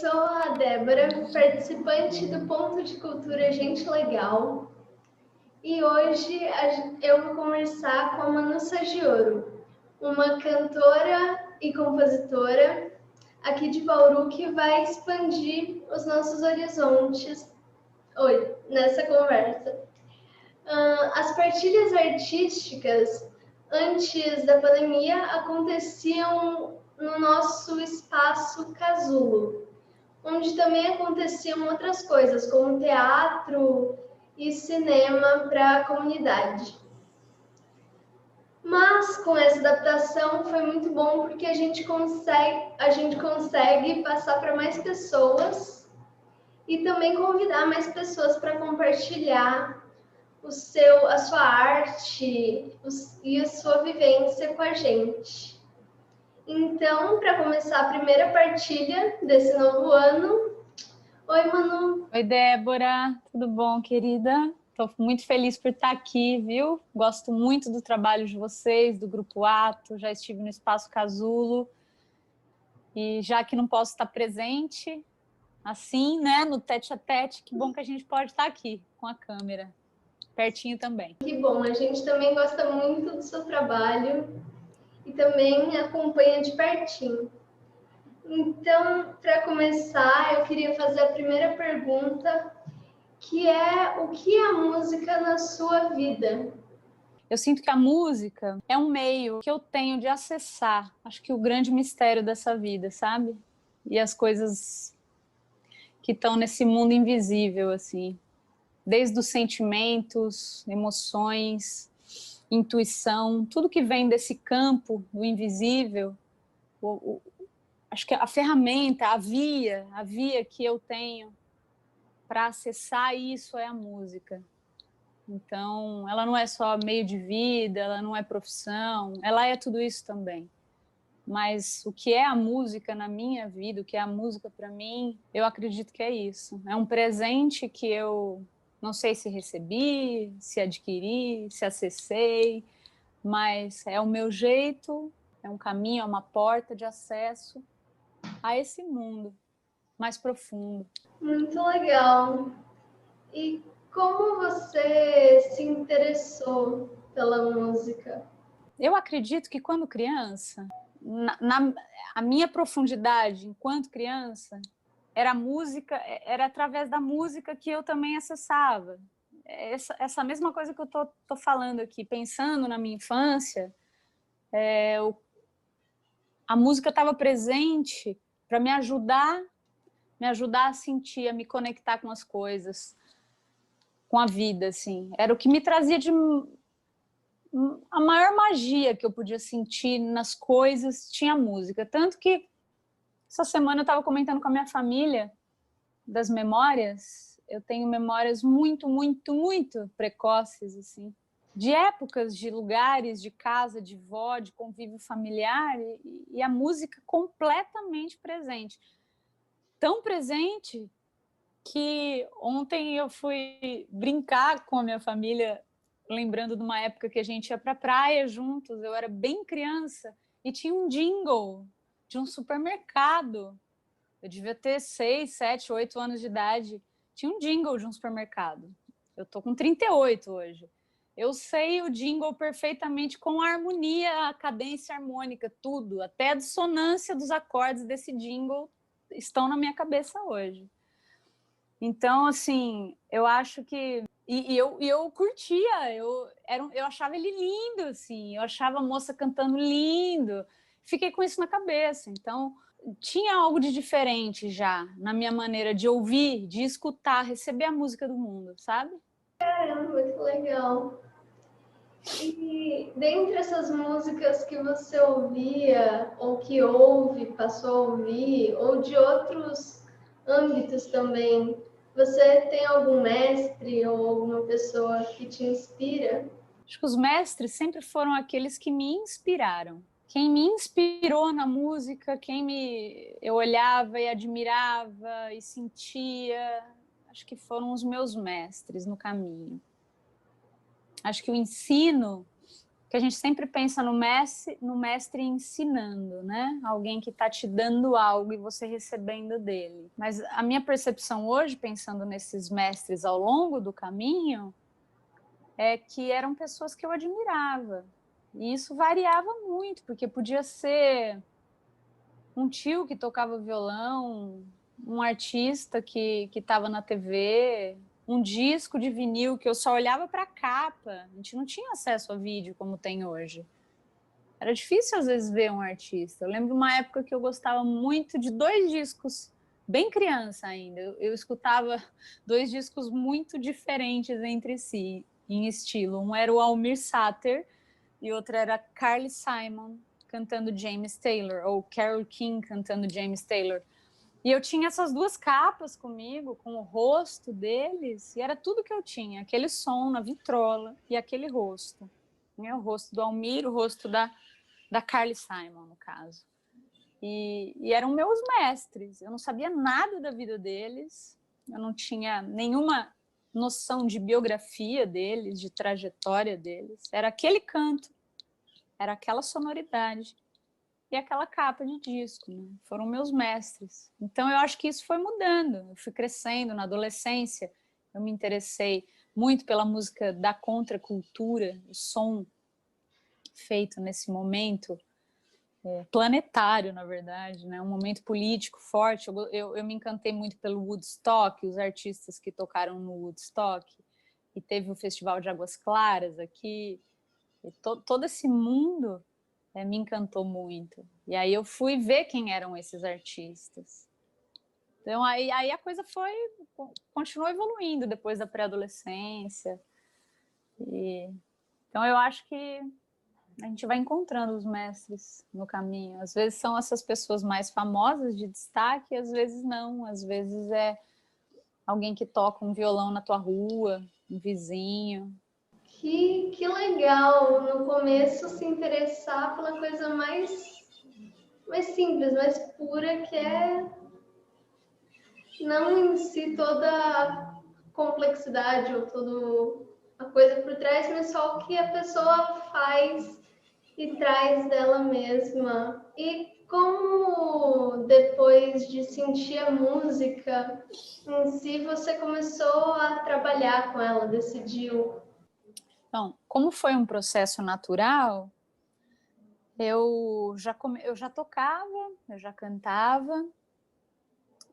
sou a Débora, participante do Ponto de Cultura Gente Legal. E hoje eu vou conversar com a Manu Sagioro, uma cantora e compositora aqui de Bauru que vai expandir os nossos horizontes hoje, nessa conversa. As partilhas artísticas, antes da pandemia, aconteciam no nosso espaço casulo, onde também aconteciam outras coisas, como teatro e cinema para a comunidade. Mas com essa adaptação foi muito bom porque a gente consegue passar para mais pessoas e também convidar mais pessoas para compartilhar a sua arte e a sua vivência com a gente. Então, para começar a primeira partilha desse novo ano, oi, Manu. Oi, Débora, tudo bom, querida? Estou muito feliz por estar aqui, viu? Gosto muito do trabalho de vocês, do Grupo Ato, já estive no Espaço Casulo e já que não posso estar presente, assim, né, no tete-a-tete, que bom que a gente pode estar aqui com a câmera, pertinho também. Que bom, a gente também gosta muito do seu trabalho e também acompanha de pertinho. Então, para começar, eu queria fazer a primeira pergunta, que é: o que é a música na sua vida? Eu sinto que a música é um meio que eu tenho de acessar, acho que o grande mistério dessa vida, sabe? E as coisas que estão nesse mundo invisível, assim. Desde os sentimentos, emoções, intuição, tudo que vem desse campo do invisível, acho que a ferramenta, a via que eu tenho para acessar isso é a música. Então, ela não é só meio de vida, ela não é profissão, ela é tudo isso também. Mas o que é a música na minha vida, o que é a música para mim, eu acredito que é isso. É um presente que eu não sei se recebi, se adquiri, se acessei, mas é o meu jeito, é um caminho, é uma porta de acesso a esse mundo mais profundo. Muito legal. E como você se interessou pela música? Eu acredito que quando criança, a minha profundidade enquanto criança era a música, era através da música que eu também acessava. Essa mesma coisa que eu tô falando aqui, pensando na minha infância, a música estava presente para me ajudar a sentir, a me conectar com as coisas, com a vida, assim. Era o que me trazia a maior magia que eu podia sentir nas coisas, tinha música. Tanto que essa semana eu estava comentando com a minha família das memórias. Eu tenho memórias muito, muito, muito precoces, assim, de épocas, de lugares, de casa, de vó, de convívio familiar, e a música completamente presente. Tão presente que ontem eu fui brincar com a minha família, lembrando de uma época que a gente ia para a praia juntos, eu era bem criança, e tinha um jingle de um supermercado. Eu devia ter 6, 7, 8 anos de idade. Tinha um jingle de um supermercado. Eu tô com 38 hoje. Eu sei o jingle perfeitamente, com a harmonia, a cadência harmônica, tudo. Até a dissonância dos acordes desse jingle estão na minha cabeça hoje. Então, assim, eu acho que... eu curtia, eu achava ele lindo, assim. Eu achava a moça cantando lindo. Fiquei com isso na cabeça. Então, tinha algo de diferente já na minha maneira de ouvir, de escutar, receber a música do mundo, sabe? Caramba, muito legal. E dentre essas músicas que você ouvia, ou que ouve, passou a ouvir, ou de outros âmbitos também, você tem algum mestre ou alguma pessoa que te inspira? Acho que os mestres sempre foram aqueles que me inspiraram. Quem me inspirou na música, eu olhava e admirava e sentia, acho que foram os meus mestres no caminho. Acho que o ensino Porque a gente sempre pensa no mestre ensinando, né? Alguém que está te dando algo e você recebendo dele. Mas a minha percepção hoje, pensando nesses mestres ao longo do caminho, é que eram pessoas que eu admirava. E isso variava muito, porque podia ser um tio que tocava violão, um artista que estava na TV, um disco de vinil que eu só olhava para a capa. A gente não tinha acesso a vídeo como tem hoje. Era difícil, às vezes, ver um artista. Eu lembro uma época que eu gostava muito de 2 discos, bem criança ainda. Eu escutava 2 discos muito diferentes entre si, em estilo. Um era o Almir Sater e outro era Carly Simon cantando James Taylor, ou Carole King cantando James Taylor. E eu tinha essas 2 capas comigo, com o rosto deles, e era tudo que eu tinha, aquele som na vitrola e aquele rosto. O rosto do Almir, o rosto da Carly Simon, no caso. E eram meus mestres. Eu não sabia nada da vida deles, eu não tinha nenhuma noção de biografia deles, de trajetória deles. Era aquele canto, era aquela sonoridade e aquela capa de disco, né? Foram meus mestres. Então eu acho que isso foi mudando. Eu fui crescendo na adolescência, eu me interessei muito pela música da contracultura, o som feito nesse momento planetário, na verdade, né? Um momento político forte. Eu me encantei muito pelo Woodstock, os artistas que tocaram no Woodstock, e teve o Festival de Águas Claras aqui. Todo esse mundo me encantou muito. E aí eu fui ver quem eram esses artistas. Então aí a coisa continuou evoluindo depois da pré-adolescência. Então eu acho que a gente vai encontrando os mestres no caminho. Às vezes são essas pessoas mais famosas de destaque, às vezes não. Às vezes é alguém que toca um violão na tua rua, um vizinho. Que legal, no começo se interessar pela coisa mais simples, mais pura, que é não em si toda a complexidade ou toda a coisa por trás, mas só o que a pessoa faz e traz dela mesma. E como depois de sentir a música em si, você começou a trabalhar com ela, decidiu? Então, como foi um processo natural, eu já tocava, eu já cantava,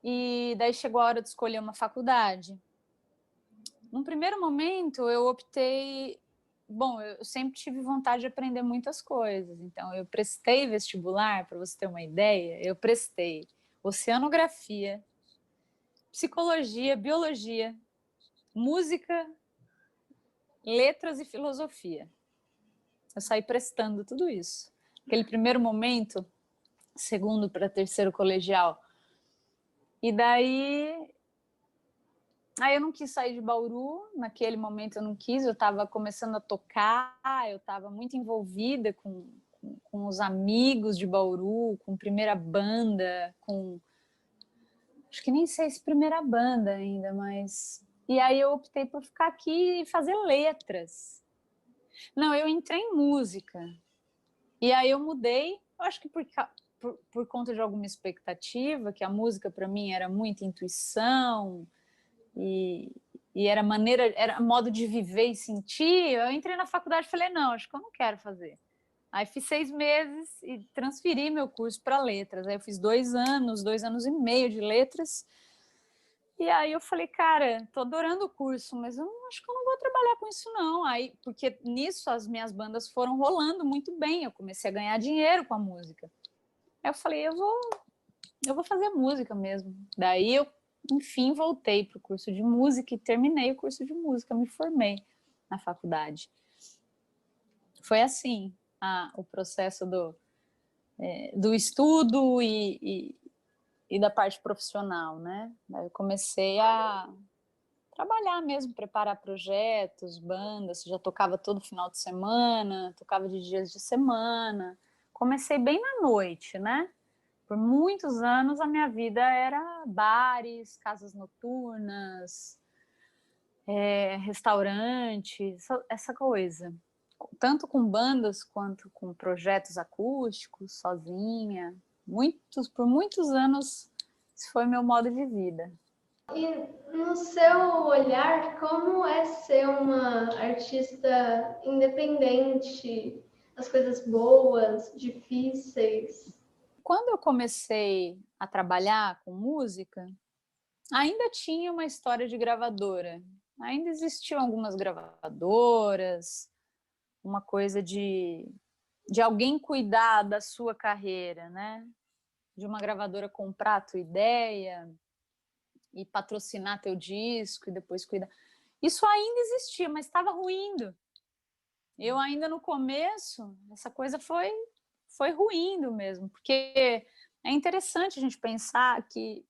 e daí chegou a hora de escolher uma faculdade. Num primeiro momento, eu optei... Bom, eu sempre tive vontade de aprender muitas coisas, então eu prestei vestibular, para você ter uma ideia, eu prestei oceanografia, psicologia, biologia, música, letras e filosofia. Eu saí prestando tudo isso. Aquele primeiro momento, segundo para terceiro colegial. E daí... Aí eu não quis sair de Bauru, naquele momento eu não quis, eu estava começando a tocar, eu estava muito envolvida com os amigos de Bauru, com primeira banda, acho que nem sei se primeira banda ainda, mas... E aí eu optei por ficar aqui e fazer letras. Não, eu entrei em música. E aí eu mudei, eu acho que por conta de alguma expectativa, que a música para mim era muita intuição, e era modo de viver e sentir. Eu entrei na faculdade e falei, não, acho que eu não quero fazer. Aí fiz 6 meses e transferi meu curso para letras. Aí eu fiz 2 anos e meio de letras. E aí eu falei, cara, tô adorando o curso, mas eu acho que eu não vou trabalhar com isso não. Aí, porque nisso as minhas bandas foram rolando muito bem, eu comecei a ganhar dinheiro com a música. Aí eu falei, eu vou fazer música mesmo. Daí eu, enfim, voltei para o curso de música e terminei o curso de música, me formei na faculdade. Foi assim o processo do estudo e da parte profissional, né? Daí eu comecei a trabalhar mesmo, preparar projetos, bandas, já tocava todo final de semana, tocava de dias de semana. Comecei bem na noite, né? Por muitos anos a minha vida era bares, casas noturnas, restaurantes, essa coisa. tanto com bandas quanto com projetos acústicos, sozinha. Por muitos anos, esse foi meu modo de vida. E no seu olhar, como é ser uma artista independente? As coisas boas, difíceis? Quando eu comecei a trabalhar com música, ainda tinha uma história de gravadora. Ainda existiam algumas gravadoras, uma coisa de alguém cuidar da sua carreira, né? De uma gravadora comprar a tua ideia e patrocinar teu disco e depois cuidar. Isso ainda existia, mas estava ruindo. Eu ainda no começo, essa coisa foi ruindo mesmo, porque é interessante a gente pensar que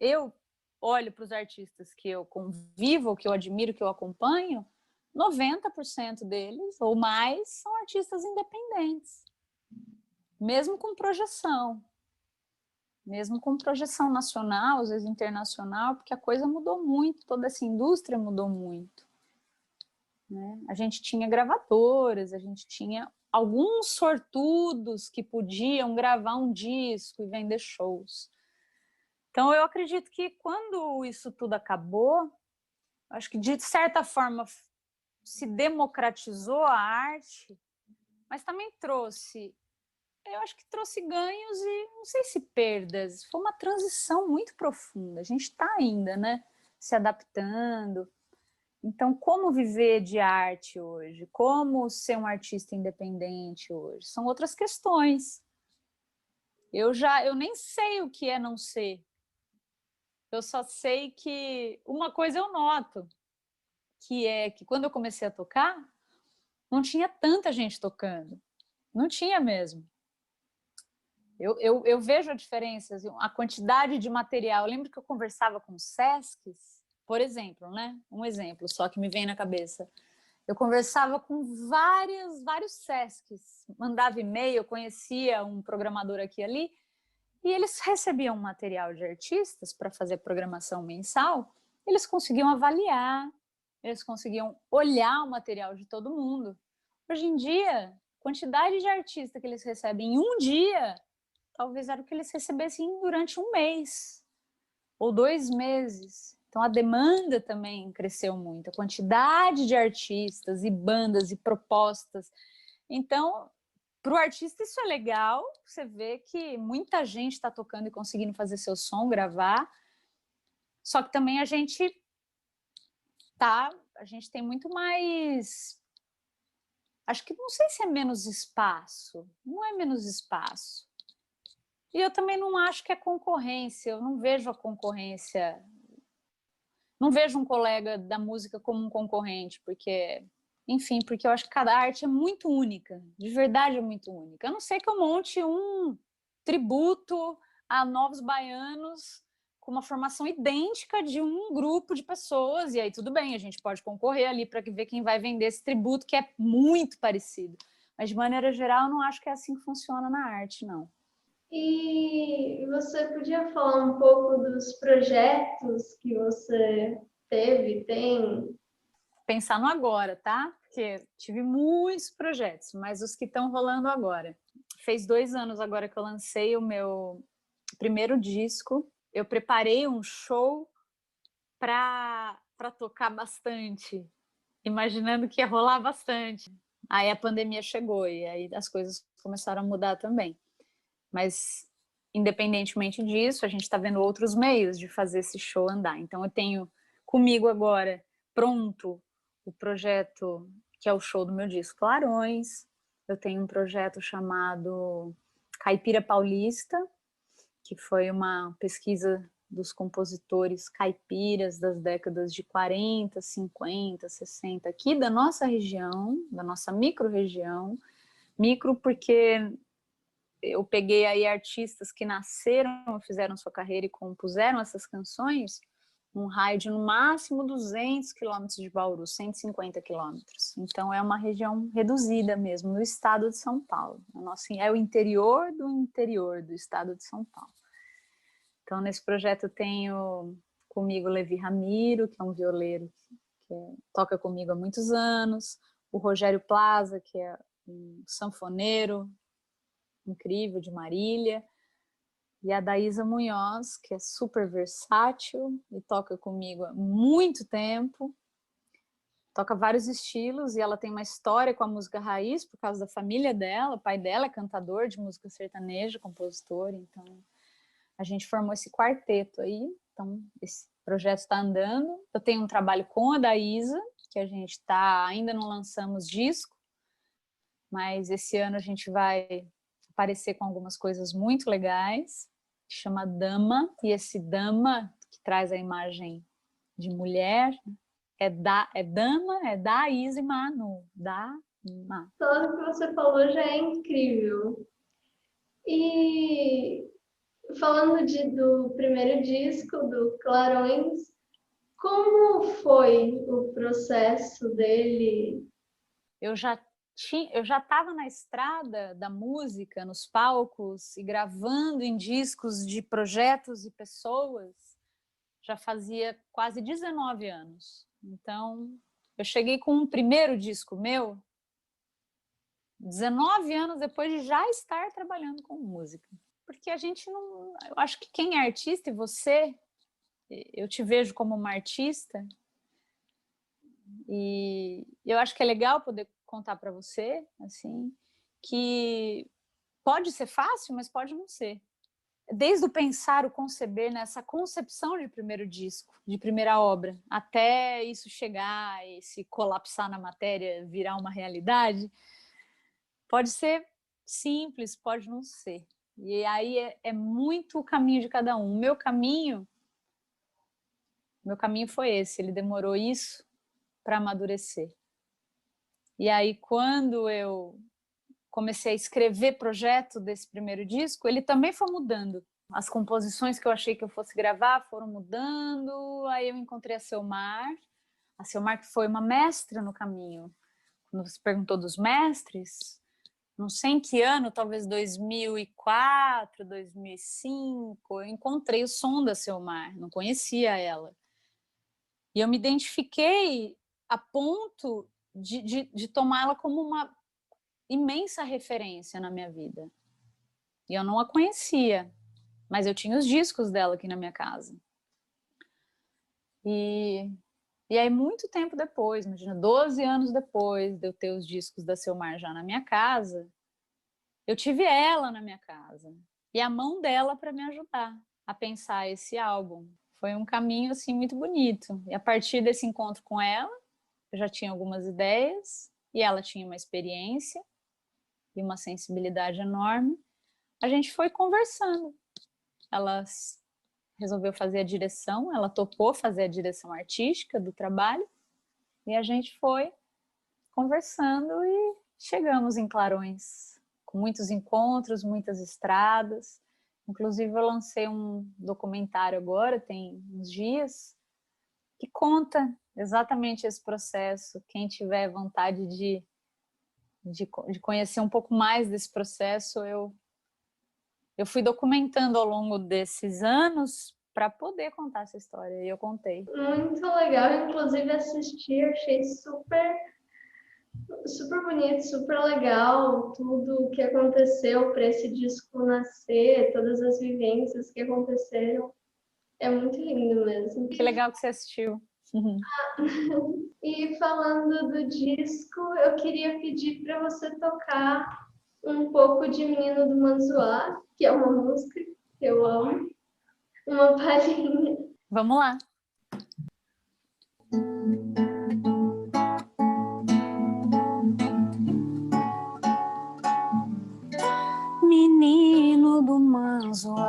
eu olho para os artistas que eu convivo, que eu admiro, que eu acompanho, 90% deles ou mais são artistas independentes, mesmo com projeção nacional, às vezes internacional, porque a coisa mudou muito, toda essa indústria mudou muito, né? A gente tinha gravadoras, a gente tinha alguns sortudos que podiam gravar um disco e vender shows. Então, eu acredito que quando isso tudo acabou, acho que de certa forma se democratizou a arte, mas também eu acho que trouxe ganhos e não sei se perdas. Foi uma transição muito profunda. A gente está ainda, né, se adaptando. Então, como viver de arte hoje? Como ser um artista independente hoje? São outras questões. Eu nem sei o que é não ser. Eu só sei que uma coisa eu noto, que é que quando eu comecei a tocar, não tinha tanta gente tocando. Não tinha mesmo. Eu vejo a diferença, assim, a quantidade de material. Eu lembro que eu conversava com Sescs, por exemplo, né? Um exemplo só que me vem na cabeça. Eu conversava com vários Sescs, mandava e-mail, conhecia um programador aqui e ali, e eles recebiam material de artistas para fazer programação mensal, eles conseguiam avaliar, eles conseguiam olhar o material de todo mundo. Hoje em dia, a quantidade de artista que eles recebem em um dia, talvez era o que eles recebessem durante um mês ou 2 meses. Então a demanda também cresceu muito, a quantidade de artistas e bandas e propostas. Então, para o artista isso é legal, você vê que muita gente está tocando e conseguindo fazer seu som, gravar, só que também a gente tem muito mais, acho que não sei se é menos espaço, não é menos espaço. E eu também não acho que é concorrência, eu não vejo a concorrência, não vejo um colega da música como um concorrente, porque, enfim, porque eu acho que cada arte é muito única, de verdade é muito única. A não ser que eu monte um tributo a Novos Baianos com uma formação idêntica de um grupo de pessoas, e aí tudo bem, a gente pode concorrer ali para ver quem vai vender esse tributo, que é muito parecido. Mas, de maneira geral, eu não acho que é assim que funciona na arte, não. E você podia falar um pouco dos projetos que você tem? Pensar no agora, tá? Porque tive muitos projetos, mas os que estão rolando agora. Fez 2 anos agora que eu lancei o meu primeiro disco. Eu preparei um show para tocar bastante, imaginando que ia rolar bastante. Aí a pandemia chegou e aí as coisas começaram a mudar também. Mas, independentemente disso, a gente está vendo outros meios de fazer esse show andar. Então, eu tenho comigo agora pronto o projeto que é o show do meu disco Clarões. Eu tenho um projeto chamado Caipira Paulista, que foi uma pesquisa dos compositores caipiras das décadas de 40, 50, 60, aqui da nossa região, da nossa micro-região. Micro porque eu peguei aí artistas que nasceram, fizeram sua carreira e compuseram essas canções num raio de no máximo 200 quilômetros de Bauru, 150 quilômetros. Então é uma região reduzida mesmo, no estado de São Paulo. É o interior do estado de São Paulo. Então nesse projeto eu tenho comigo o Levi Ramiro, que é um violeiro que toca comigo há muitos anos, o Rogério Plaza, que é um sanfoneiro incrível de Marília, e a Daísa Munhoz, que é super versátil e toca comigo há muito tempo, toca vários estilos, e ela tem uma história com a música raiz por causa da família dela. O pai dela é cantador de música sertaneja, compositor, então a gente formou esse quarteto aí. Então esse projeto está andando. Eu tenho um trabalho com a Daísa, que a gente ainda não lançamos disco, mas esse ano a gente vai aparecer com algumas coisas muito legais, que chama Dama, e esse Dama, que traz a imagem de mulher, é Dama, é Daísa e Manu, Dama. Tudo que você falou já é incrível. E falando do primeiro disco, do Clarões, como foi o processo dele? Eu já estava na estrada da música, nos palcos, e gravando em discos de projetos e pessoas, já fazia quase 19 anos. Então, eu cheguei com um primeiro disco meu, 19 anos depois de já estar trabalhando com música. Porque a gente não... Eu acho que quem é artista, e você, eu te vejo como uma artista, e eu acho que é legal poder contar para você, assim, que pode ser fácil, mas pode não ser. Desde o pensar, o conceber, nessa concepção de primeiro disco, de primeira obra, até isso chegar e se colapsar na matéria, virar uma realidade, pode ser simples, pode não ser. E aí é muito o caminho de cada um. O meu caminho foi esse, ele demorou isso para amadurecer. E aí, quando eu comecei a escrever projeto desse primeiro disco, ele também foi mudando. As composições que eu achei que eu fosse gravar foram mudando, aí eu encontrei a Selmar que foi uma mestra no caminho. Quando você perguntou dos mestres, não sei em que ano, talvez 2004, 2005, eu encontrei o som da Selmar, não conhecia ela. E eu me identifiquei a ponto de tomá-la como uma imensa referência na minha vida. E eu não a conhecia, mas eu tinha os discos dela aqui na minha casa. E aí, muito tempo depois, imagina, 12 anos depois de eu ter os discos da Selmar já na minha casa, eu tive ela na minha casa e a mão dela para me ajudar a pensar esse álbum. Foi um caminho assim muito bonito. E a partir desse encontro com ela, eu já tinha algumas ideias e ela tinha uma experiência e uma sensibilidade enorme. A gente foi conversando. Ela resolveu fazer a direção, ela topou fazer a direção artística do trabalho e a gente foi conversando e chegamos em Clarões, com muitos encontros, muitas estradas. Inclusive, eu lancei um documentário agora, tem uns dias, que conta exatamente esse processo. Quem tiver vontade de conhecer um pouco mais desse processo, eu fui documentando ao longo desses anos para poder contar essa história, e eu contei. Muito legal, inclusive assisti, achei super bonito, super legal tudo o que aconteceu para esse disco nascer, todas as vivências que aconteceram. É muito lindo mesmo. Que legal que você assistiu. E falando do disco, eu queria pedir para você tocar um pouco de Menino do Manzoá, que é uma música que eu amo, uma palhinha. Vamos lá. Menino do Manzoá,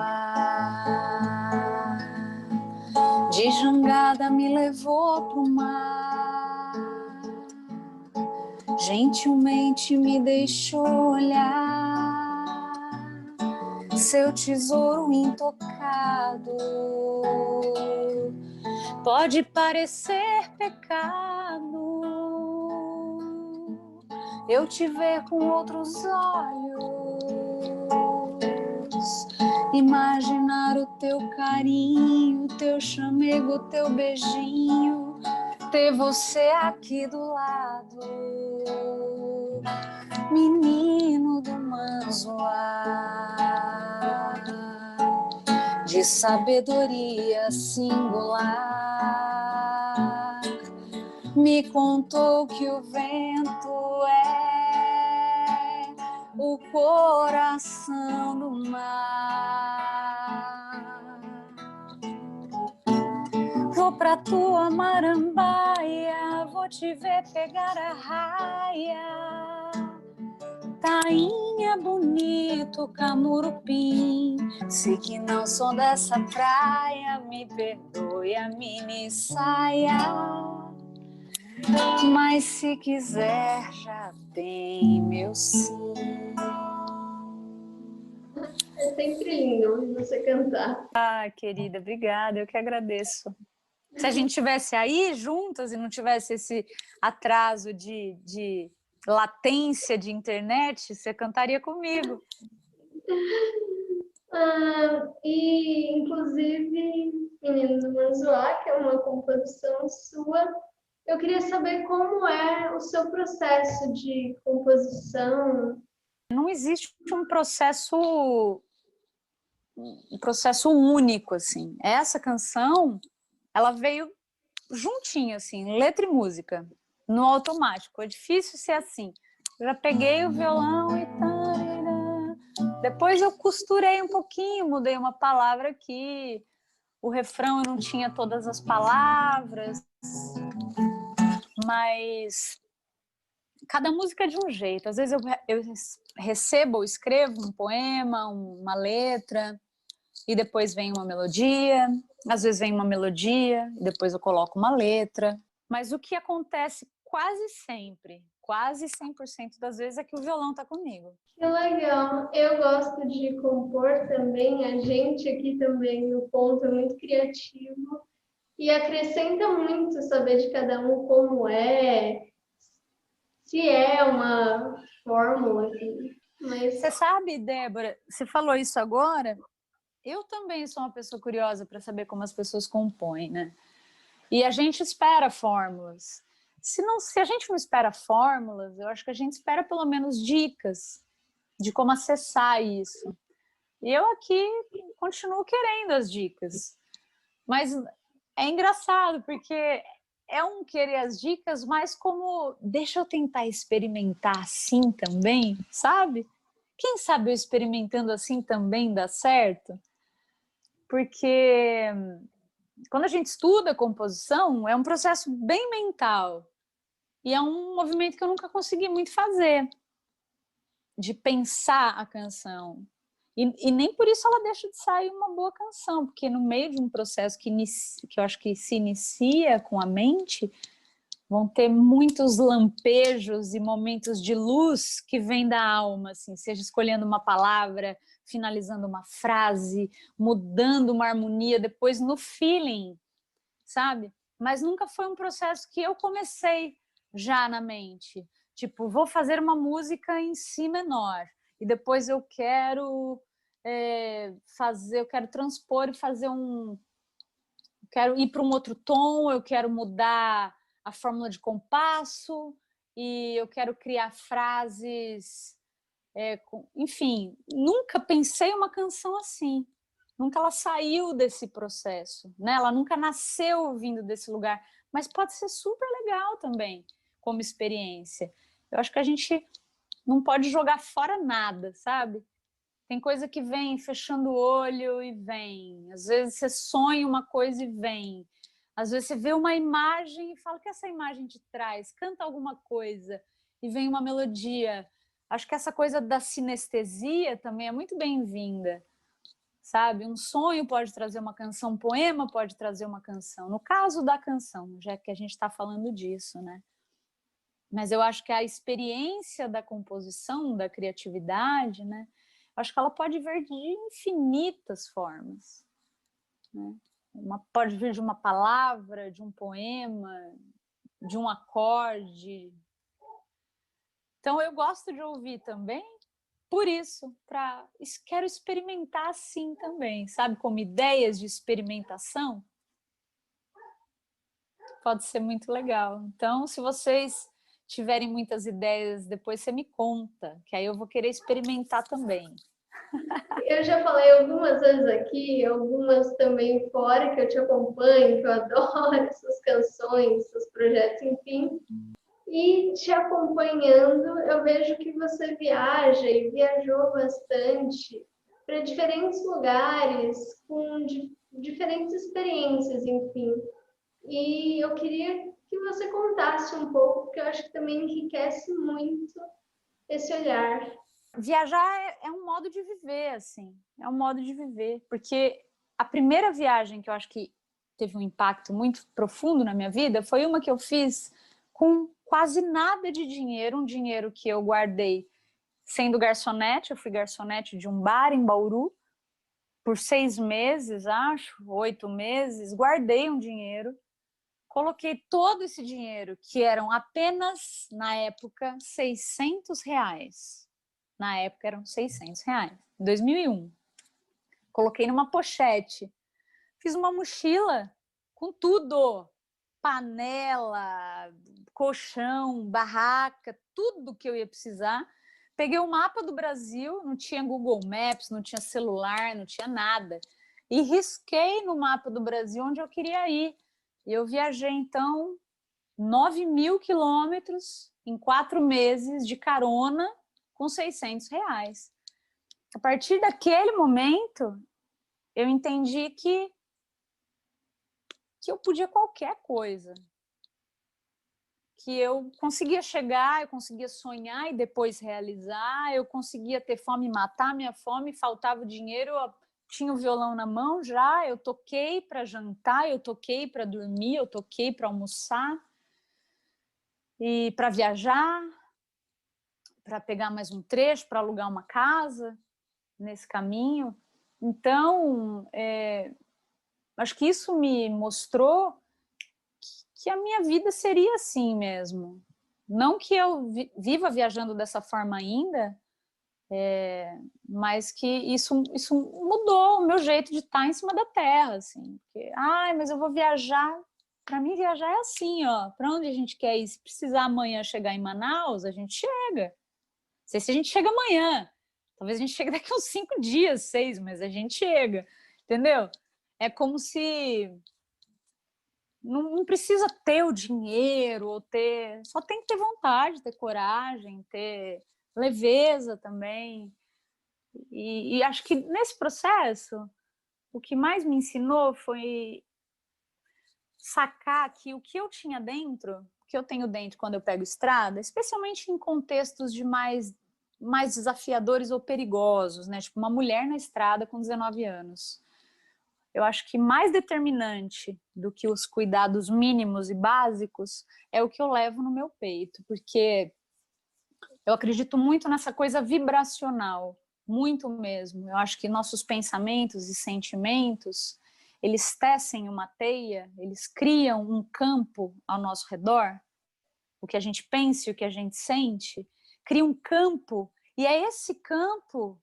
de jangada me levou pro mar, gentilmente me deixou olhar seu tesouro intocado. Pode parecer pecado eu te ver com outros olhos, imaginar o teu carinho, teu chamego, teu beijinho, ter você aqui do lado. menino do manzoar, de sabedoria singular, me contou que o vento é o coração do mar. Vou pra tua marambaia, vou te ver pegar a raia, tainha bonito, camurupim. Sei que não sou dessa praia, me perdoe a mini saia, mas se quiser já tem meu sim. É sempre lindo ouvir você cantar. Ah, querida, obrigada, eu que agradeço. Se a gente estivesse aí juntas e não tivesse esse atraso de latência de internet, você cantaria comigo. E, inclusive, Menino do Manzoá, que é uma composição sua, eu queria saber como é o seu processo de composição. Não existe um processo único, assim. Essa canção, ela veio juntinho, assim, letra e música, no automático. É difícil ser assim. Eu já peguei o violão e... Depois eu costurei um pouquinho, mudei uma palavra aqui. O refrão eu não tinha todas as palavras, mas cada música é de um jeito. Às vezes eu recebo ou escrevo um poema, uma letra, e depois vem uma melodia. Às vezes vem uma melodia, e depois eu coloco uma letra. Mas o que acontece quase sempre, quase 100% das vezes, é que o violão está comigo. Que legal! Eu gosto de compor também. A gente aqui também no ponto é muito criativo e acrescenta muito saber de cada um como é, se é uma fórmula aqui. Mas Você sabe, Débora, você falou isso agora, eu também sou uma pessoa curiosa para saber como as pessoas compõem, né? E a gente espera fórmulas. Se a gente não espera fórmulas, eu acho que a gente espera pelo menos dicas de como acessar isso. E eu aqui continuo querendo as dicas. Mas é engraçado, porque é um querer as dicas, mas como deixa eu tentar experimentar assim também, sabe? Quem sabe eu experimentando assim também dá certo? Porque quando a gente estuda composição, é um processo bem mental. E é um movimento que eu nunca consegui muito fazer, de pensar a canção. E nem por isso ela deixa de sair uma boa canção, porque no meio de um processo que eu acho que se inicia com a mente, vão ter muitos lampejos e momentos de luz que vêm da alma, assim, seja escolhendo uma palavra, finalizando uma frase, mudando uma harmonia, depois no feeling, sabe? Mas nunca foi um processo que eu comecei já na mente. Tipo, vou fazer uma música em si menor e depois eu quero eu quero transpor e fazer quero ir para um outro tom, eu quero mudar a fórmula de compasso e eu quero criar frases, enfim, nunca pensei uma canção assim. Nunca ela saiu desse processo, né? Ela nunca nasceu vindo desse lugar, mas pode ser super legal também como experiência. Eu acho que a gente não pode jogar fora nada, sabe? Tem coisa que vem fechando o olho e vem. Às vezes você sonha uma coisa e vem. Às vezes você vê uma imagem e fala: o que essa imagem te traz? Canta alguma coisa e vem uma melodia. Acho que essa coisa da sinestesia também é muito bem-vinda, sabe? Um sonho pode trazer uma canção, um poema pode trazer uma canção. No caso da canção, já que a gente está falando disso, né? Mas eu acho que a experiência da composição, da criatividade, né? Acho que ela pode vir de infinitas formas, né? Pode vir de uma palavra, de um poema, de um acorde. Então eu gosto de ouvir também, por isso, quero experimentar assim também, sabe? Como ideias de experimentação. Pode ser muito legal. Então, se vocês tiverem muitas ideias, depois você me conta, que aí eu vou querer experimentar também. Eu já falei algumas vezes aqui, algumas também fora, que eu te acompanho, que eu adoro suas canções, seus projetos, enfim. E te acompanhando, eu vejo que você viaja e viajou bastante para diferentes lugares, com diferentes experiências, enfim. E eu queria que você contasse um pouco, porque eu acho que também enriquece muito esse olhar. Viajar é um modo de viver, assim, é um modo de viver, porque a primeira viagem que eu acho que teve um impacto muito profundo na minha vida foi uma que eu fiz com quase nada de dinheiro, um dinheiro que eu guardei sendo garçonete. Eu fui garçonete de um bar em Bauru por 6 meses, acho, 8 meses, guardei um dinheiro, coloquei todo esse dinheiro, que eram apenas, na época, R$ 600. Na época eram R$ 600, em 2001. Coloquei numa pochete, fiz uma mochila com tudo, panela, colchão, barraca, tudo que eu ia precisar. Peguei o mapa do Brasil, não tinha Google Maps, não tinha celular, não tinha nada. E risquei no mapa do Brasil onde eu queria ir. E eu viajei, então, 9.000 quilômetros em 4 meses de carona com R$ 600. A partir daquele momento, eu entendi que eu podia qualquer coisa, que eu conseguia chegar, eu conseguia sonhar e depois realizar, eu conseguia ter fome e matar minha fome, faltava o dinheiro, eu tinha o violão na mão já, eu toquei para jantar, eu toquei para dormir, eu toquei para almoçar e para viajar, para pegar mais um trecho, para alugar uma casa nesse caminho. Então, acho que isso me mostrou que a minha vida seria assim mesmo. Não que eu viva viajando dessa forma ainda, mas que isso mudou o meu jeito de estar em cima da terra, assim. Porque, mas eu vou viajar. Para mim, viajar é assim, ó. Para onde a gente quer ir? Se precisar amanhã chegar em Manaus, a gente chega. Não sei se a gente chega amanhã. Talvez a gente chegue daqui a uns 5 dias, 6, mas a gente chega. Entendeu? É como se não precisa ter o dinheiro, ou só tem que ter vontade, ter coragem, ter leveza também. E acho que nesse processo, o que mais me ensinou foi sacar que o que eu tinha dentro, o que eu tenho dentro quando eu pego estrada, especialmente em contextos de mais desafiadores ou perigosos, né? Tipo uma mulher na estrada com 19 anos. Eu acho que mais determinante do que os cuidados mínimos e básicos é o que eu levo no meu peito, porque eu acredito muito nessa coisa vibracional, muito mesmo. Eu acho que nossos pensamentos e sentimentos, eles tecem uma teia, eles criam um campo ao nosso redor. O que a gente pensa e o que a gente sente, cria um campo, e é esse campo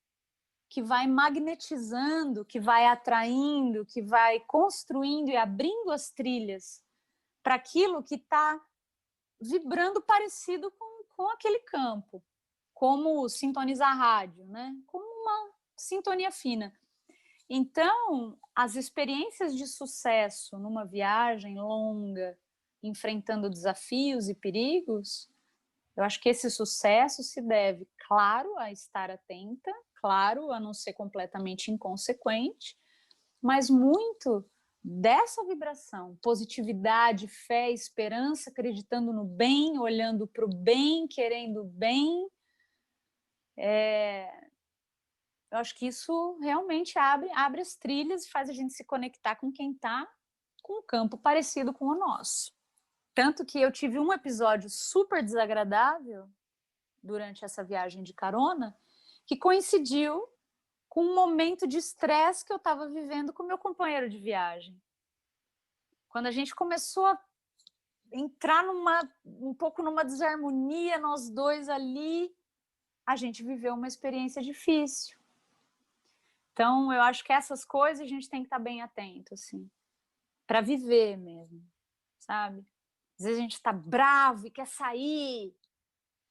que vai magnetizando, que vai atraindo, que vai construindo e abrindo as trilhas para aquilo que está vibrando parecido com aquele campo, como sintonizar rádio, né? Como uma sintonia fina. Então, as experiências de sucesso numa viagem longa, enfrentando desafios e perigos, eu acho que esse sucesso se deve, claro, a estar atenta, claro, a não ser completamente inconsequente, mas muito dessa vibração, positividade, fé, esperança, acreditando no bem, olhando para o bem, querendo o bem. Eu acho que isso realmente abre as trilhas e faz a gente se conectar com quem está com um campo parecido com o nosso. Tanto que eu tive um episódio super desagradável durante essa viagem de carona, que coincidiu com um momento de estresse que eu estava vivendo com meu companheiro de viagem. Quando a gente começou a entrar um pouco numa desarmonia, nós dois ali, a gente viveu uma experiência difícil. Então, eu acho que essas coisas a gente tem que estar bem atento, assim, para viver mesmo, sabe? Às vezes a gente está bravo e quer sair.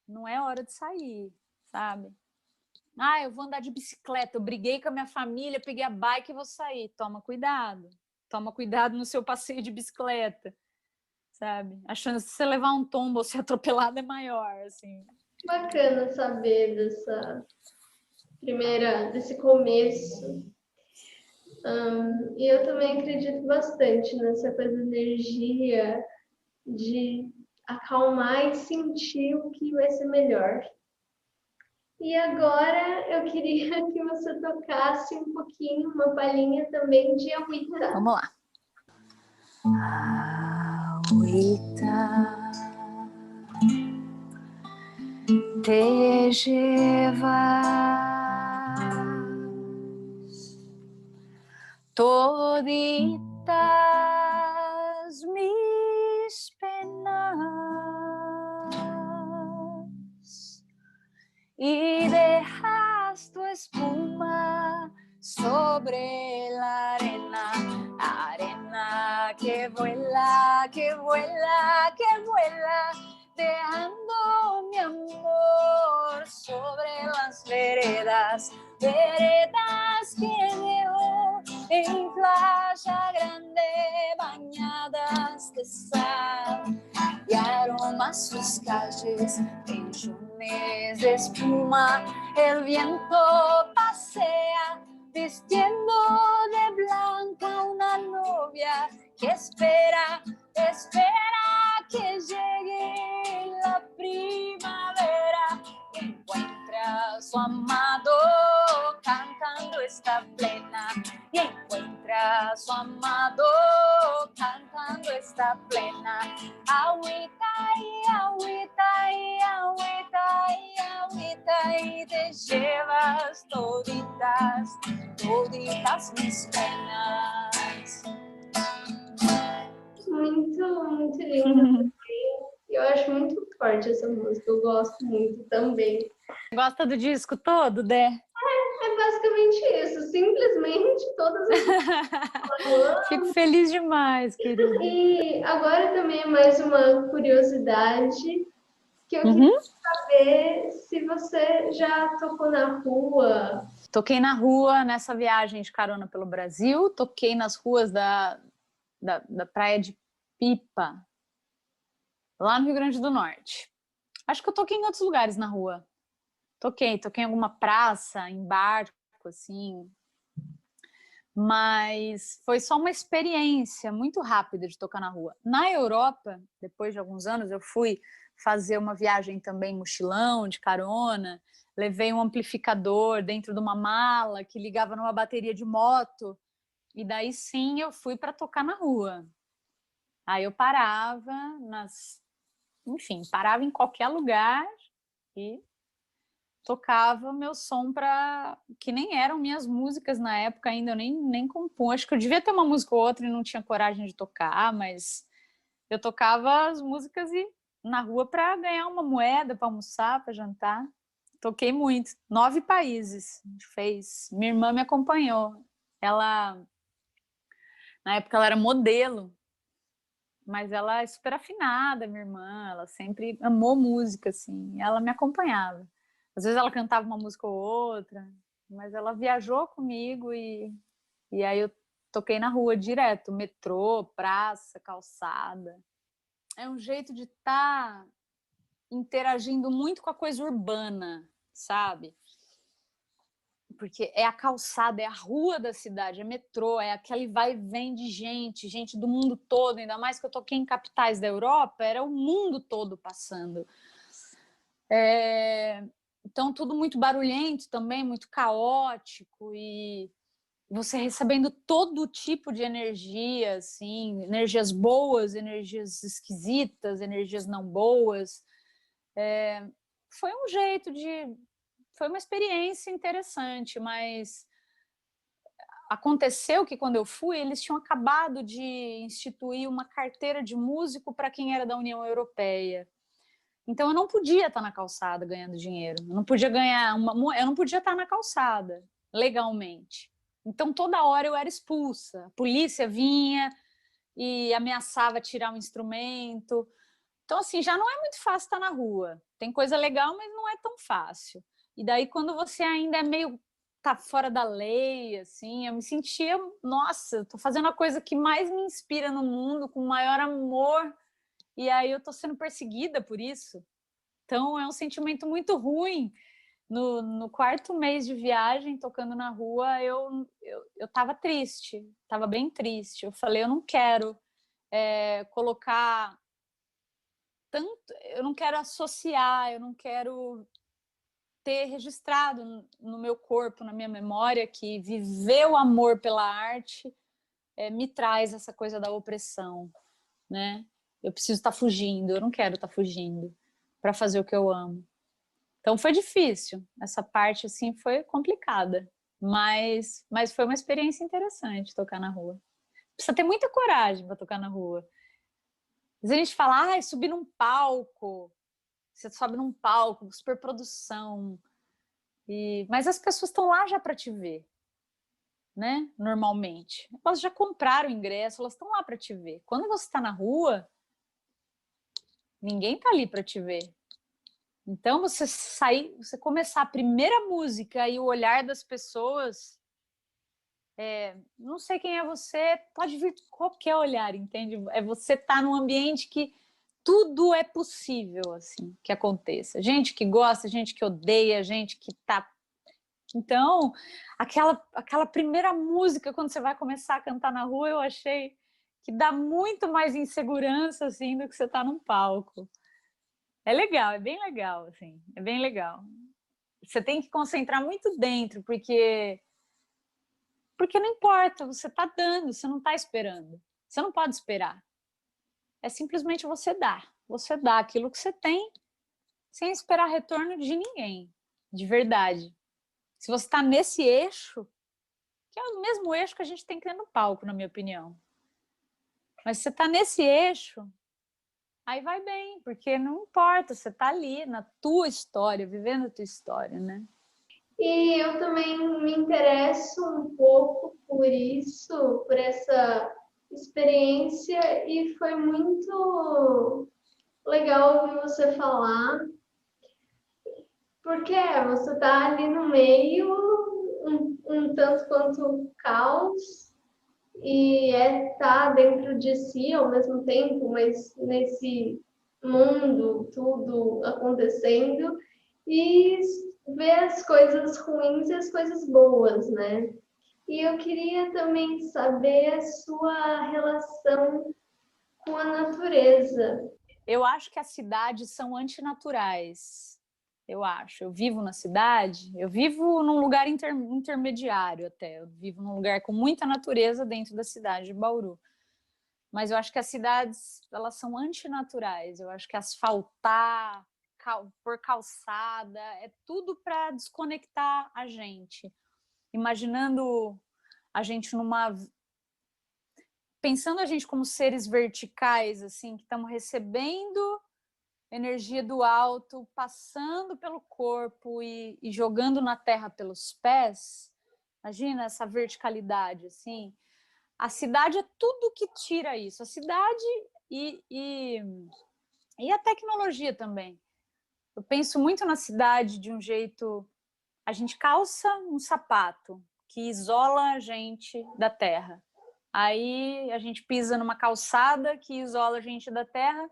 Não é hora de sair, sabe? Ah, eu vou andar de bicicleta, eu briguei com a minha família, peguei a bike e vou sair. Toma cuidado. Toma cuidado no seu passeio de bicicleta, sabe? A chance de você levar um tombo ou ser atropelado é maior, assim. Bacana saber desse começo. E eu também acredito bastante nessa coisa de energia, de acalmar e sentir o que vai ser melhor. E agora eu queria que você tocasse um pouquinho, uma palhinha também de Agüita. Vamos lá. Agüita te llevas toditas mis penas y dejas tu espuma sobre la arena, arena que vuela, que vuela, que vuela, dejando mi amor sobre las veredas, veredas que dejo en playa grande bañadas de sal y aromas sus calles, millones de espuma, el viento pasea vistiendo de blanca una novia que espera, espera que llegue la primavera y encuentra a su amado cantando esta plena y encuentra a su amado cantando esta plena. Agüita y agüita y agüita y agüita y te llevas toditas, toditas mis penas. Muito, muito lindo. Eu acho muito forte essa música, eu gosto muito também. Gosta do disco todo, Dé? É basicamente isso, simplesmente todas as músicas. Fico feliz demais, querida. E agora também é mais uma curiosidade que eu queria saber se você já tocou na rua. Toquei na rua nessa viagem de carona pelo Brasil, toquei nas ruas da Praia de Pipa, lá no Rio Grande do Norte. Acho que eu toquei em outros lugares na rua. Toquei em alguma praça, em barco, assim. Mas foi só uma experiência muito rápida de tocar na rua. Na Europa, depois de alguns anos, eu fui fazer uma viagem também mochilão, de carona. Levei um amplificador dentro de uma mala que ligava numa bateria de moto. E daí sim eu fui para tocar na rua. Aí eu parava parava em qualquer lugar e tocava meu som para que nem eram minhas músicas na época ainda, eu nem compunha. Acho que eu devia ter uma música ou outra e não tinha coragem de tocar, mas eu tocava as músicas na rua para ganhar uma moeda, para almoçar, para jantar. Toquei muito, 9 países a gente fez. Minha irmã me acompanhou. Na época ela era modelo, mas ela é super afinada, minha irmã, ela sempre amou música, assim, ela me acompanhava. Às vezes ela cantava uma música ou outra, mas ela viajou comigo e aí eu toquei na rua direto, metrô, praça, calçada. É um jeito de estar interagindo muito com a coisa urbana, sabe? Porque é a calçada, é a rua da cidade, é metrô, é aquele vai e vem de gente do mundo todo, ainda mais que eu toquei em capitais da Europa, era o mundo todo passando. Então, tudo muito barulhento também, muito caótico, e você recebendo todo tipo de energia, assim, energias boas, energias esquisitas, energias não boas. Foi um jeito foi uma experiência interessante, mas aconteceu que quando eu fui, eles tinham acabado de instituir uma carteira de músico para quem era da União Europeia. Então eu não podia estar na calçada ganhando dinheiro, eu não podia eu não podia estar na calçada legalmente. Então toda hora eu era expulsa, a polícia vinha, e ameaçava tirar um instrumento. Então, assim, já não é muito fácil estar na rua. Tem coisa legal, mas não é tão fácil. E daí, quando você ainda é meio tá fora da lei, assim, eu me sentia, nossa, eu tô fazendo a coisa que mais me inspira no mundo, com o maior amor, e aí eu tô sendo perseguida por isso. Então, é um sentimento muito ruim. No quarto mês de viagem, tocando na rua, eu tava triste, tava bem triste. Eu falei, eu não quero colocar tanto, eu não quero associar, eu não quero ter registrado no meu corpo, na minha memória, que viver o amor pela arte me traz essa coisa da opressão, né? Eu preciso estar fugindo, eu não quero estar fugindo para fazer o que eu amo. Então foi difícil, essa parte assim foi complicada, mas foi uma experiência interessante tocar na rua. Precisa ter muita coragem para tocar na rua. Às vezes a gente fala, subir num palco, você sobe num palco, superprodução, mas as pessoas estão lá já para te ver, né? Normalmente. Elas já compraram o ingresso, elas estão lá para te ver. Quando você está na rua, ninguém está ali para te ver. Então, você sair, você começar a primeira música e o olhar das pessoas, não sei quem é você, pode vir qualquer olhar, entende? É você estar num ambiente que tudo é possível, assim, que aconteça. Gente que gosta, gente que odeia, gente que tá... Então, aquela primeira música, quando você vai começar a cantar na rua, eu achei que dá muito mais insegurança, assim, do que você tá num palco. É legal, é bem legal, assim, é bem legal. Você tem que concentrar muito dentro, porque não importa, você está dando, você não está esperando. Você não pode esperar. É simplesmente você dar. Você dá aquilo que você tem, sem esperar retorno de ninguém, de verdade. Se você está nesse eixo, que é o mesmo eixo que a gente tem que ter no palco, na minha opinião. Mas se você está nesse eixo, aí vai bem, porque não importa, você está ali na tua história, vivendo a tua história, né? E eu também me interesso um pouco por isso, por essa experiência, e foi muito legal ouvir você falar, porque você está ali no meio, um tanto quanto caos, e tá dentro de si ao mesmo tempo, mas nesse mundo, tudo acontecendo, e ver as coisas ruins e as coisas boas, né? E eu queria também saber a sua relação com a natureza. Eu acho que as cidades são antinaturais. Eu acho. Eu vivo na cidade, eu vivo num lugar intermediário até. Eu vivo num lugar com muita natureza dentro da cidade de Bauru. Mas eu acho que as cidades, elas são antinaturais. Eu acho que asfaltar, pôr calçada, é tudo para desconectar a gente. Imaginando a gente pensando a gente como seres verticais, assim, que estamos recebendo energia do alto, passando pelo corpo e jogando na terra pelos pés. Imagina essa verticalidade, assim. A cidade é tudo que tira isso. A cidade e a tecnologia também. Eu penso muito na cidade de um jeito... A gente calça um sapato que isola a gente da terra. Aí a gente pisa numa calçada que isola a gente da terra.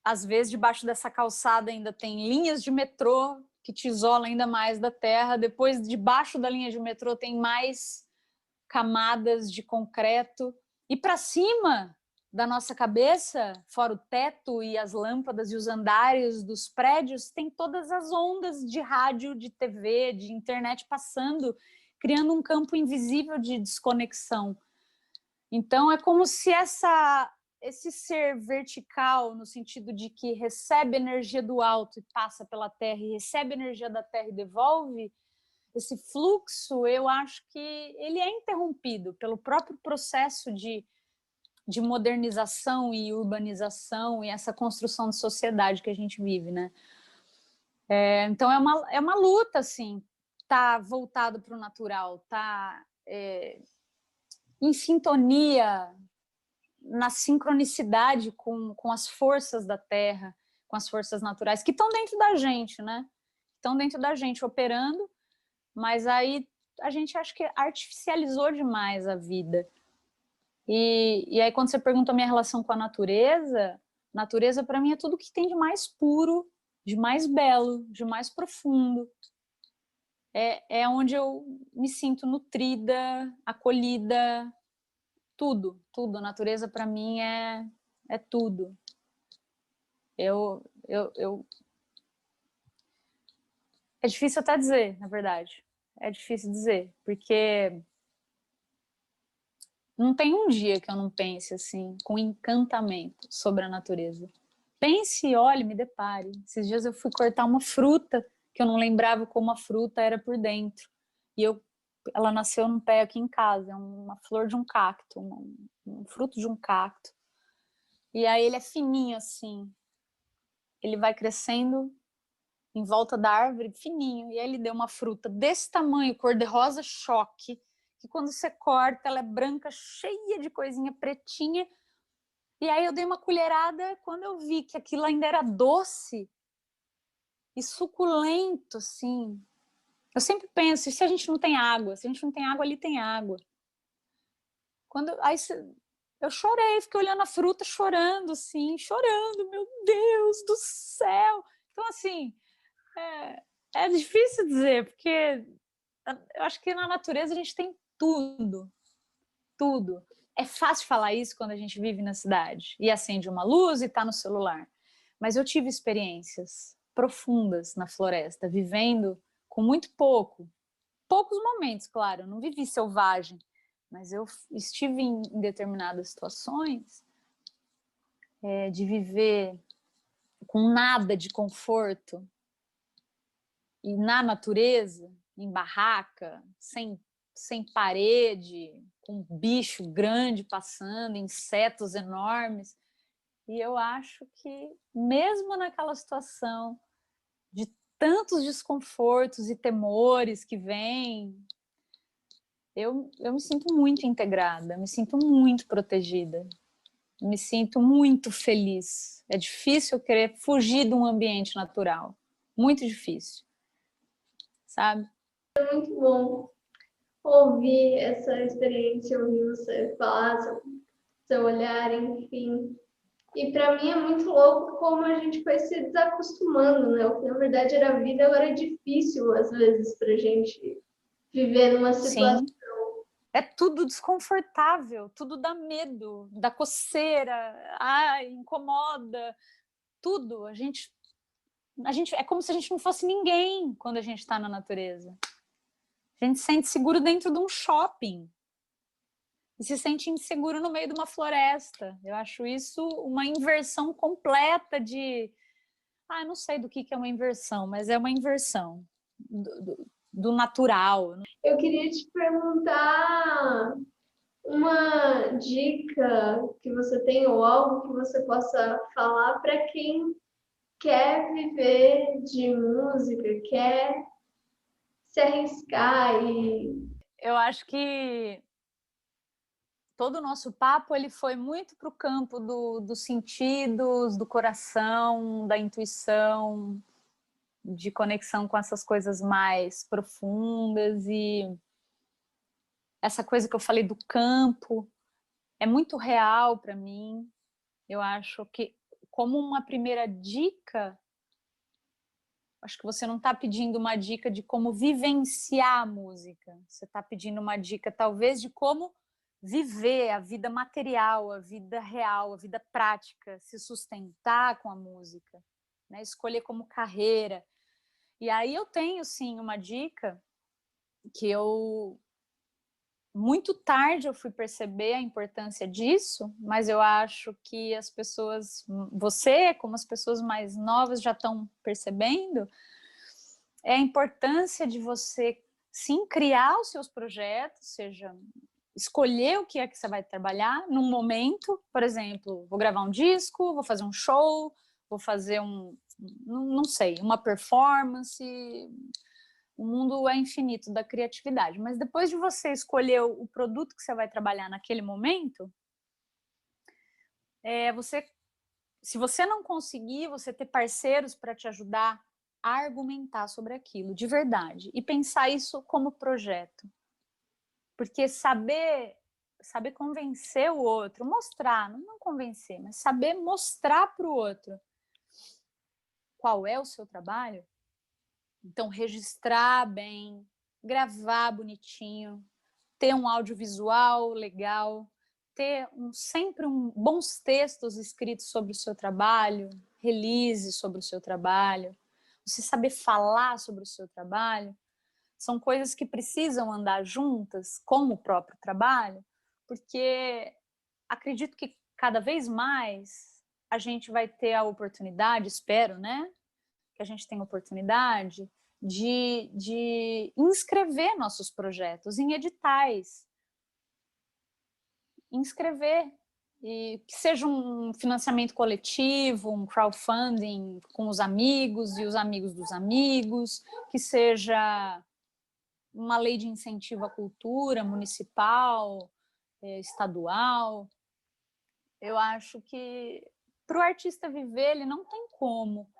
Às vezes, debaixo dessa calçada ainda tem linhas de metrô que te isolam ainda mais da terra. Depois, debaixo da linha de metrô, tem mais camadas de concreto. E para cima da nossa cabeça, fora o teto e as lâmpadas e os andares dos prédios, tem todas as ondas de rádio, de TV, de internet passando, criando um campo invisível de desconexão. Então, é como se esse ser vertical, no sentido de que recebe energia do alto e passa pela terra, e recebe energia da terra e devolve, esse fluxo, eu acho que ele é interrompido pelo próprio processo de modernização e urbanização e essa construção de sociedade que a gente vive, né? Então, é uma luta, assim, tá voltado para o natural, tá em sintonia, na sincronicidade com as forças da Terra, com as forças naturais, que estão dentro da gente, né? Estão dentro da gente, operando, mas aí a gente acho que artificializou demais a vida. E aí quando você pergunta a minha relação com a natureza para mim é tudo que tem de mais puro, de mais belo, de mais profundo. É onde eu me sinto nutrida, acolhida, tudo. A natureza para mim é tudo. É difícil até dizer, na verdade. É difícil dizer, porque não tem um dia que eu não pense assim, com encantamento sobre a natureza. Pense, olhe, me depare. Esses dias eu fui cortar uma fruta que eu não lembrava como a fruta era por dentro. E ela nasceu num pé aqui em casa, é uma flor de um cacto, um fruto de um cacto. E aí ele é fininho assim. Ele vai crescendo em volta da árvore, fininho. E aí ele deu uma fruta desse tamanho, cor-de-rosa choque, que quando você corta, ela é branca, cheia de coisinha pretinha. E aí eu dei uma colherada, quando eu vi que aquilo ainda era doce e suculento, assim. Eu sempre penso, e se a gente não tem água? Se a gente não tem água, ali tem água. Aí eu chorei, fiquei olhando a fruta, chorando, assim, chorando, meu Deus do céu. Então, assim, é difícil dizer, porque eu acho que na natureza a gente tem tudo, tudo. É fácil falar isso quando a gente vive na cidade e acende uma luz e está no celular. Mas eu tive experiências profundas na floresta, vivendo com muito poucos momentos, claro. Eu não vivi selvagem, mas eu estive em determinadas situações de viver com nada de conforto e na natureza, em barraca, sem parede, com um bicho grande passando, insetos enormes. E eu acho que, mesmo naquela situação de tantos desconfortos e temores que vêm, eu me sinto muito integrada, me sinto muito protegida, me sinto muito feliz. É difícil eu querer fugir de um ambiente natural, muito difícil, sabe? É muito bom ouvir essa experiência, ouvir você falar, seu olhar, enfim. E para mim é muito louco como a gente foi se desacostumando, né? O que na verdade era a vida, agora é difícil às vezes para a gente viver numa situação. Sim, é tudo desconfortável, tudo dá medo, dá coceira, ai, incomoda, tudo. A gente é como se a gente não fosse ninguém quando a gente está na natureza. A gente se sente seguro dentro de um shopping e se sente inseguro no meio de uma floresta. Eu acho isso uma inversão completa de... eu não sei do que é uma inversão, mas é uma inversão do natural. Eu queria te perguntar uma dica que você tem ou algo que você possa falar para quem quer viver de música, quer se arriscar e... Eu acho que todo o nosso papo ele foi muito para o campo dos sentidos, do coração, da intuição, de conexão com essas coisas mais profundas. E essa coisa que eu falei do campo é muito real para mim. Eu acho que, como uma primeira dica, acho que você não está pedindo uma dica de como vivenciar a música, você está pedindo uma dica talvez de como viver a vida material, a vida real, a vida prática, se sustentar com a música, né? Escolher como carreira. E aí eu tenho, sim, uma dica que muito tarde eu fui perceber a importância disso, mas eu acho que as pessoas, você, como as pessoas mais novas já estão percebendo, é a importância de você, sim, criar os seus projetos, seja escolher o que é que você vai trabalhar num momento, por exemplo, vou gravar um disco, vou fazer um show, vou fazer não sei, uma performance, O mundo é infinito da criatividade, mas depois de você escolher o produto que você vai trabalhar naquele momento, se você não conseguir, você ter parceiros para te ajudar a argumentar sobre aquilo, de verdade, e pensar isso como projeto. Porque saber convencer o outro, mostrar, não convencer, mas saber mostrar para o outro qual é o seu trabalho. Então, registrar bem, gravar bonitinho, ter um audiovisual legal, ter sempre bons textos escritos sobre o seu trabalho, release sobre o seu trabalho, você saber falar sobre o seu trabalho, são coisas que precisam andar juntas com o próprio trabalho, porque acredito que cada vez mais a gente vai ter a oportunidade, espero, né? Que a gente tenha oportunidade de inscrever nossos projetos em editais, inscrever, e que seja um financiamento coletivo, um crowdfunding com os amigos e os amigos dos amigos, que seja uma lei de incentivo à cultura municipal, estadual. Eu acho que para o artista viver, ele não tem como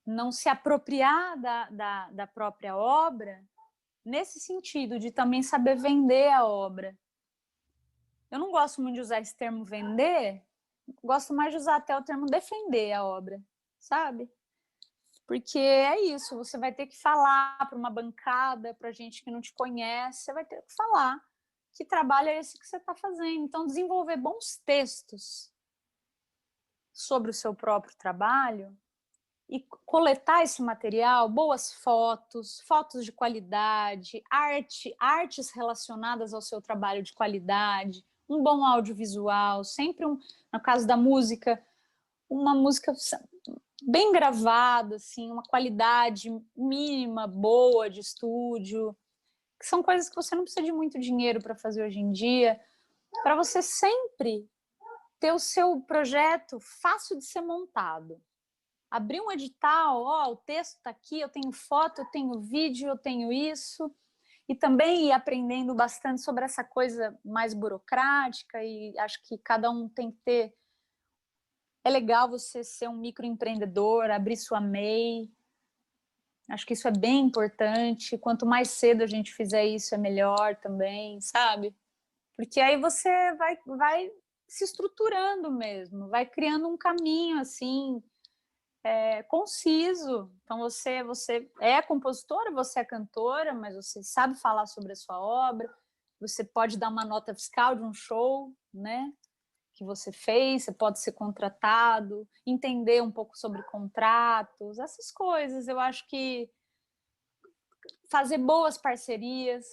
não se apropriar da própria obra, nesse sentido, de também saber vender a obra. Eu não gosto muito de usar esse termo vender, gosto mais de usar até o termo defender a obra, sabe? Porque é isso, você vai ter que falar para uma bancada, para gente que não te conhece, você vai ter que falar que trabalho é esse que você está fazendo. Então, desenvolver bons textos sobre o seu próprio trabalho e coletar esse material, boas fotos, fotos de qualidade, artes relacionadas ao seu trabalho de qualidade, um bom audiovisual, sempre no caso da música, uma música bem gravada, assim, uma qualidade mínima, boa de estúdio, que são coisas que você não precisa de muito dinheiro para fazer hoje em dia, para você sempre ter o seu projeto fácil de ser montado. Abrir um edital, o texto está aqui, eu tenho foto, eu tenho vídeo, eu tenho isso, e também ir aprendendo bastante sobre essa coisa mais burocrática, e acho que cada um tem que ter. É legal você ser um microempreendedor, abrir sua MEI, acho que isso é bem importante, quanto mais cedo a gente fizer isso é melhor também, sabe? Porque aí você vai se estruturando mesmo, vai criando um caminho assim, conciso. Então você é compositora, você é cantora, mas você sabe falar sobre a sua obra, você pode dar uma nota fiscal de um show, né, que você fez, você pode ser contratado, entender um pouco sobre contratos, essas coisas. Eu acho que fazer boas parcerias,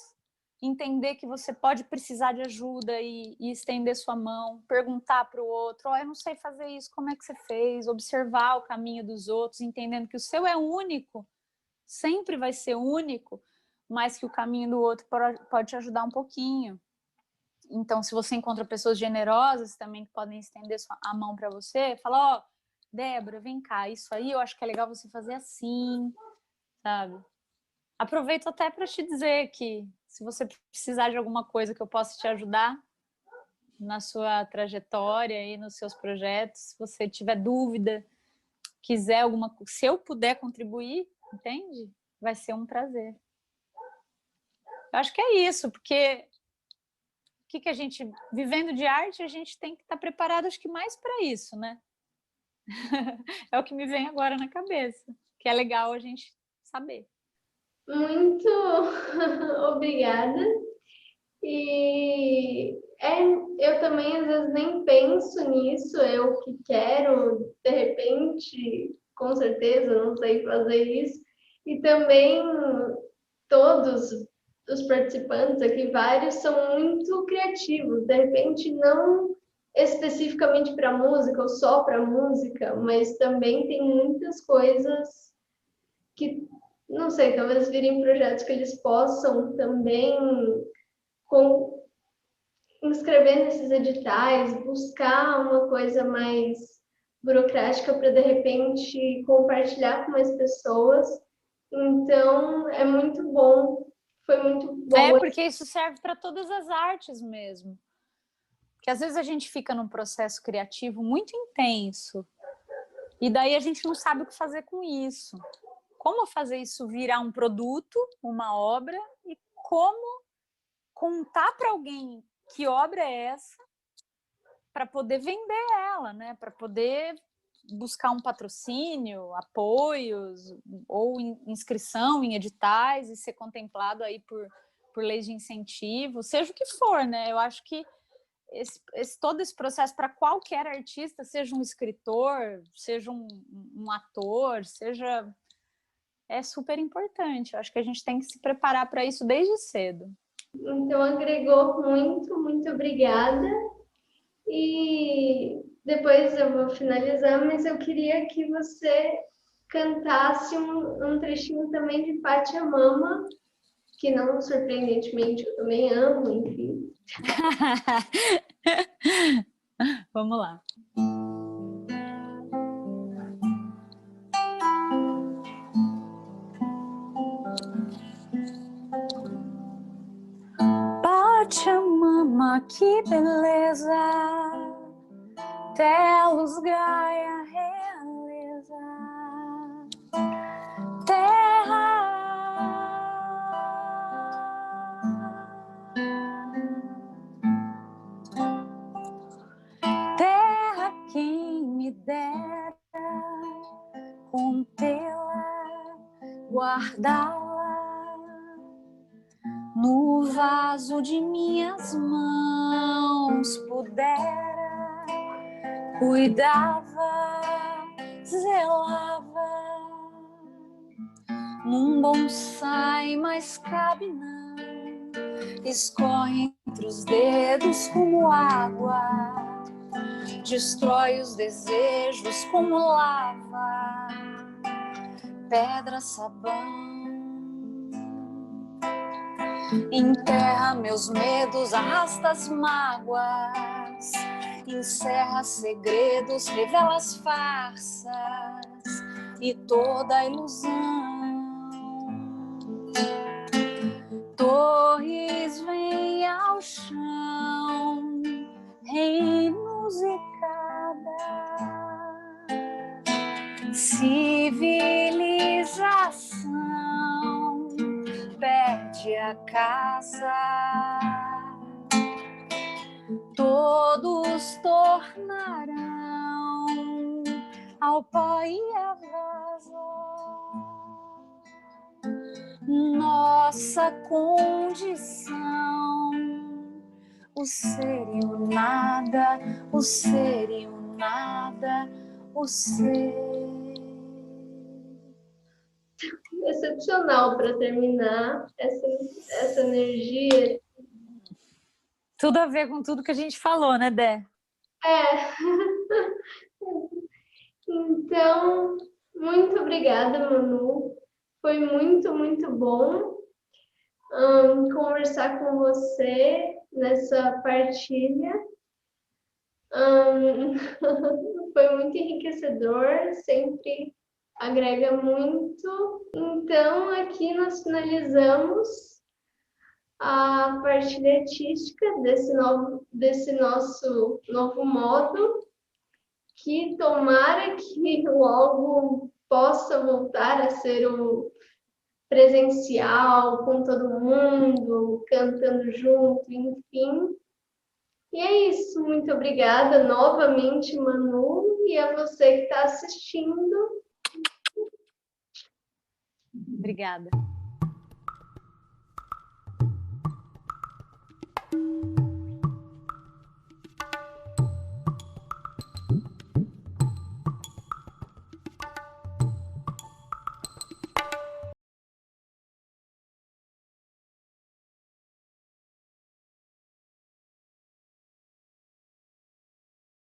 entender que você pode precisar de ajuda e estender sua mão, perguntar para o outro, eu não sei fazer isso, como é que você fez? Observar o caminho dos outros, entendendo que o seu é único, sempre vai ser único, mas que o caminho do outro pode te ajudar um pouquinho. Então, se você encontra pessoas generosas também que podem estender a mão para você, fala, Débora, vem cá, isso aí eu acho que é legal você fazer assim, sabe? Aproveito até para te dizer que se você precisar de alguma coisa que eu possa te ajudar na sua trajetória e nos seus projetos, se você tiver dúvida, quiser alguma coisa, se eu puder contribuir, entende? Vai ser um prazer. Eu acho que é isso, porque o que a gente, vivendo de arte, a gente tem que estar preparado, acho que mais para isso, né? É o que me vem agora na cabeça, que é legal a gente saber. Muito obrigada. E eu também às vezes nem penso nisso, eu que quero, de repente, com certeza, não sei fazer isso. E também todos os participantes aqui, vários, são muito criativos, de repente não especificamente para música ou só para música, mas também tem muitas coisas que, não sei, talvez virem projetos que eles possam também inscrever nesses editais, buscar uma coisa mais burocrática para, de repente, compartilhar com mais pessoas Então, é muito bom. Foi muito bom. É, porque isso serve para todas as artes mesmo. Porque às vezes a gente fica num processo criativo muito intenso e daí a gente não sabe o que fazer com isso. Como fazer isso virar um produto, uma obra, e como contar para alguém que obra é essa para poder vender ela, né? Para poder buscar um patrocínio, apoios ou inscrição em editais e ser contemplado aí por leis de incentivo, seja o que for, né? Eu acho que todo esse processo para qualquer artista, seja um escritor, seja um ator, seja... É super importante. Eu acho que a gente tem que se preparar para isso desde cedo. Então, agregou muito, muito obrigada. E depois eu vou finalizar, mas eu queria que você cantasse um trechinho também de Pátia Mama, que não, surpreendentemente, eu também amo, enfim. Vamos lá. Pachamama, que beleza, Telos Gaia, realeza, terra, terra, quem me dera contê-la, guardá-la no vaso de minhas mãos, pudera, cuidava, zelava, num bonsai, mas cabe não, escorre entre os dedos como água, destrói os desejos como lava, pedra, sabão, enterra meus medos, arrasta as mágoas, encerra segredos, revela as farsas e toda a ilusão. Torres vêm ao chão, reinos e cada civilização perde a casa, todos tornarão ao pó e a vaza. Nossa condição, o ser e o nada, o ser e o nada, o ser. Excepcional para terminar essa energia. Tudo a ver com tudo que a gente falou, né, Dé? É. Então, muito obrigada, Manu. Foi muito, muito bom conversar com você nessa partilha. Foi muito enriquecedor, sempre agrega muito. Então, aqui nós finalizamos a partilha artística desse nosso novo modo, que tomara que logo possa voltar a ser o presencial, com todo mundo, cantando junto, enfim. E é isso, muito obrigada novamente, Manu, e a você que está assistindo. Obrigada.